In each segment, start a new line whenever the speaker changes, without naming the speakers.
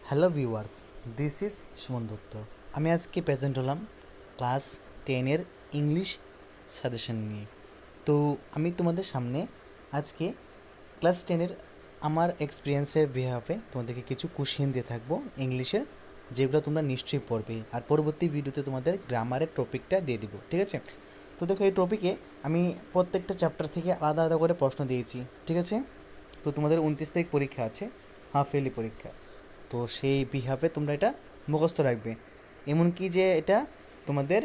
Hello viewers, this is Suman Dutta. আমি আজকে present হলাম ক্লাস 10-এর ইংলিশ সাজেশন নিয়ে। তো আমি তোমাদের সামনে আজকে ক্লাস 10-এর আমার এক্সপিরিয়েন্সের বিহাফে তোমাদেরকে কিছু কোশ্চেন দিয়ে থাকবো ইংলিশের, যেগুলো তোমরা নিশ্চয়ই পড়বে। আর পরবর্তী ভিডিওতে তোমাদের গ্রামারের টপিকটা দিয়ে দিব, ঠিক আছে? তো দেখো, এই টপিকে আমি প্রত্যেকটা চ্যাপ্টার থেকে আলাদা আলাদা করে প্রশ্ন দিয়েছি, ঠিক আছে? তো তোমাদের 29 তারিখ পরীক্ষা আছে, হাফ ইয়ারলি পরীক্ষা। তো সেই বিহাফে তোমরা এটা মুখস্থ রাখবে, এমনকি যে এটা তোমাদের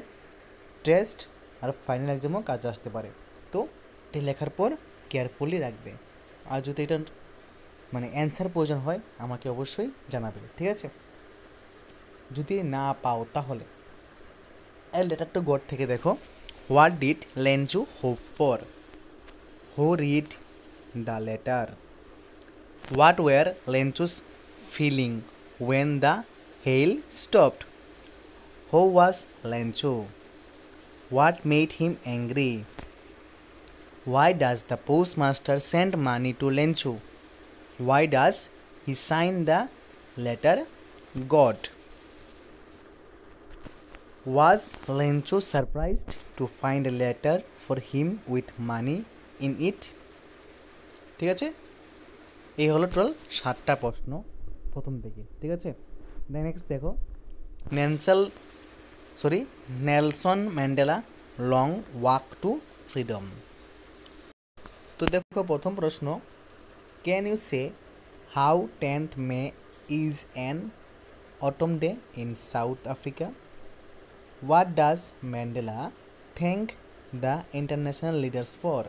টেস্ট আর ফাইনাল এক্সামও কাজে আসতে পারে। তো এটা লেখার পর কেয়ারফুলি রাখবে। আর যদি এটা অ্যান্সার প্রয়োজন হয় আমাকে অবশ্যই জানাবে, ঠিক আছে? যদি না পাও তাহলে এই লেটারটা গড থেকে দেখো, what did Lencho hope for? Who read the letter? What were Lenchu's feeling when the hail stopped? Who was Lenchu? What made him angry? Why does the postmaster send money to Lenchu? Why does he sign the letter God? Was Lenchu surprised to find a letter for him with money in it? ঠিক আছে, এই হলো total 7টা প্রশ্ন প্রথম থেকে, ঠিক আছে? Next দেখো, Nelson Mandela long walk to freedom. তো দেখো, প্রথম প্রশ্ন, can you say how 10th May is an autumn day in South Africa? What does Mandela thank the international leaders for?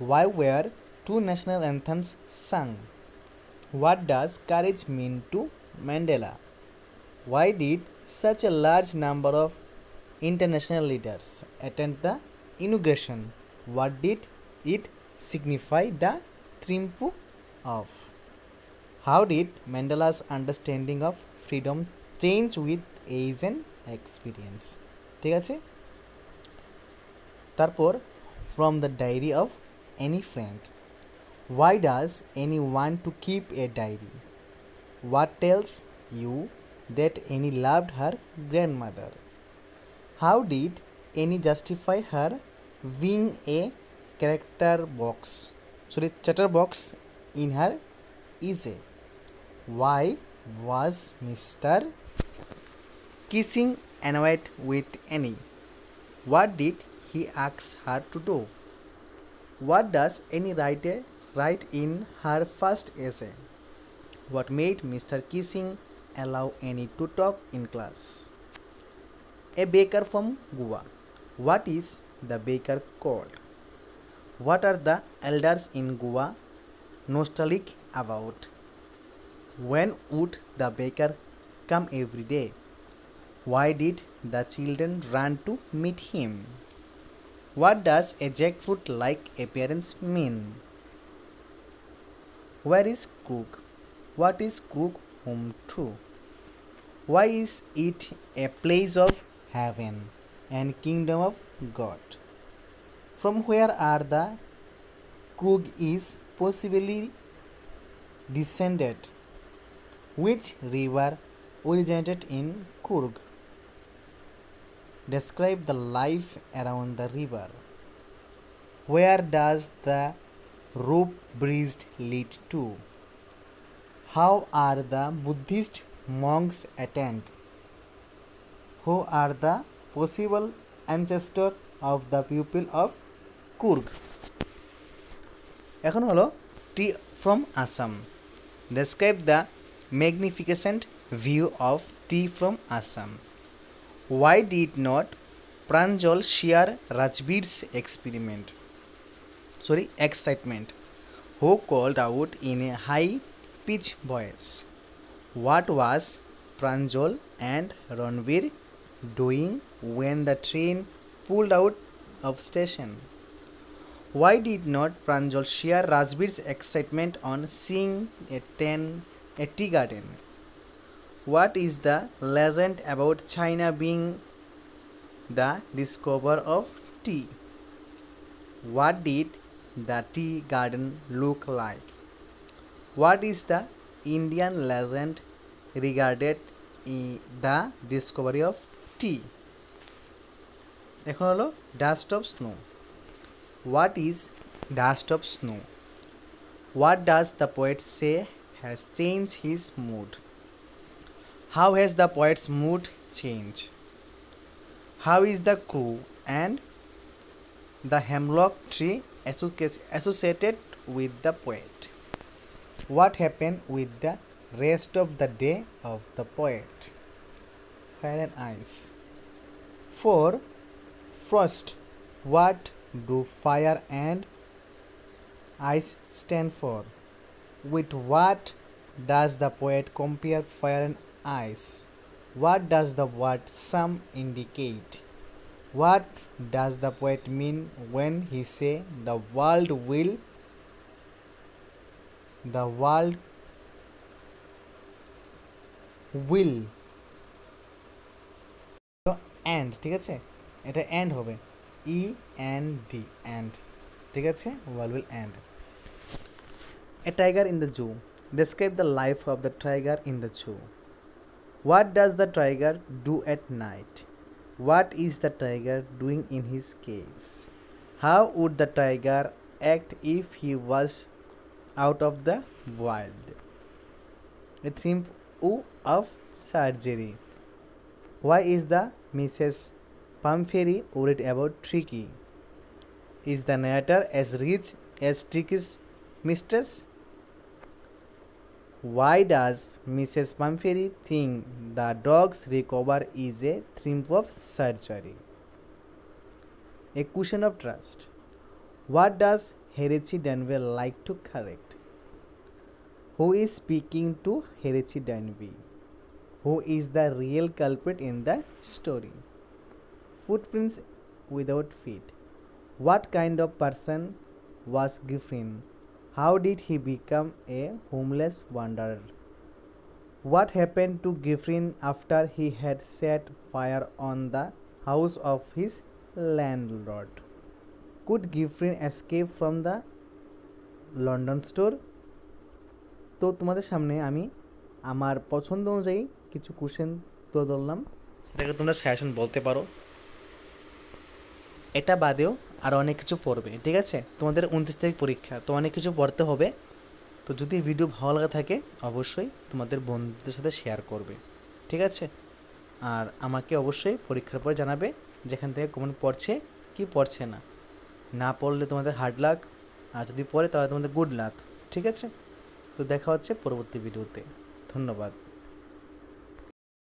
Why were two national anthems sung? What does courage mean to Mandela? Why did such a large number of international leaders attend the inauguration? What did it signify the triumph of? How did Mandela's understanding of freedom change with age and experience? ঠিক আছে, তারপর from the diary of Annie Frank. Why does Annie want to keep a diary? What tells you that Annie loved her grandmother? How did Annie justify her being a chatterbox in her essay? Why was Mr. Kissing annoyed with Annie? What did he ask her to do? What does Annie write in her first essay? What made Mr. Kissing allow Annie to talk in class? A baker from Goa. What is the baker called? What are the elders in Goa nostalgic about? When would the baker come every day? Why did the children run to meet him? What does a jackfruit-like appearance mean? Where is Crook? What is Crook home to? Why is it a place of heaven and kingdom of God? From where are the Crook is possibly descended? Which river originated in Coorg? Describe the life around the river. Where does the rope bridge lead to? How are the Buddhist monks attend? Who are the possible ancestors of the people of Coorg? এখন হলো tea from Assam. Describe the magnificent view of tea from Assam. Why did not Pranjal share Rajbir's excitement? Who called out in a high-pitched voice? What was Pranjal and Ranveer doing when the train pulled out of station? Why did not Pranjal share Rajbir's excitement on seeing a tea garden? What is the legend about China being the discoverer of tea? What did the tea garden look like? What is the Indian legend regarded the discovery of tea? এখন হলো dust of snow. What is dust of snow? What does the poet say has changed his mood? How has the poet's mood changed? How is the crow and the hemlock tree associated with the poet? What happened with the rest of the day of the poet? Fire and ice. 4. Frost. What do fire and ice stand for? With what does the poet compare fire and ice? What does the word some indicate? What does the poet mean when he say the world will end? ঠিক আছে, এটা end হবে END end, ঠিক আছে, world will end. A tiger in the zoo. Describe the life of the tiger in the zoo. What does the tiger do at night? What is the tiger doing in his cage? How would the tiger act if he was out of the wild? A triumph of surgery. Why is the Mrs. Pumphrey worried about Tricky? Is the narrator as rich as Tricky's mistress? Why does Mrs. Pumphrey think the dog's recovery is a triumph of surgery? A cushion of trust. What does Herechi Danville like to correct? Who is speaking to Herechi Danville? Who is the real culprit in the story? Footprints without feet. What kind of person was Giffin? How did he become a homeless wanderer? What happened to Giffin after he had set fire on the house of his landlord? Could Giffin escape from the London store? তো তোমাদের সামনে আমি আমার পছন্দ অনুযায়ী কিছু question তুলে ধরলাম, সেটাকে তোমরা সাজেশন বলতে পারো। এটা বাদেও আরও অনেক কিছু পড়বে, ঠিক আছে? তোমাদের 29 তারিখ পরীক্ষা, তো অনেক কিছু পড়তে হবে। তো যদি ভিডিও ভালো লাগা থাকে অবশ্যই তোমাদের বন্ধুদের সাথে শেয়ার করবে, ঠিক আছে? আর আমাকে অবশ্যই পরীক্ষার পর জানাবে যেখান থেকে কমেন্ট পড়ছে কি পড়ছে না। না পড়লে তোমাদের হার্ড লাক, আর যদি পড়ে তাহলে তোমাদের গুড লাক, ঠিক আছে? তো দেখা হচ্ছে পরবর্তী ভিডিওতে। ধন্যবাদ।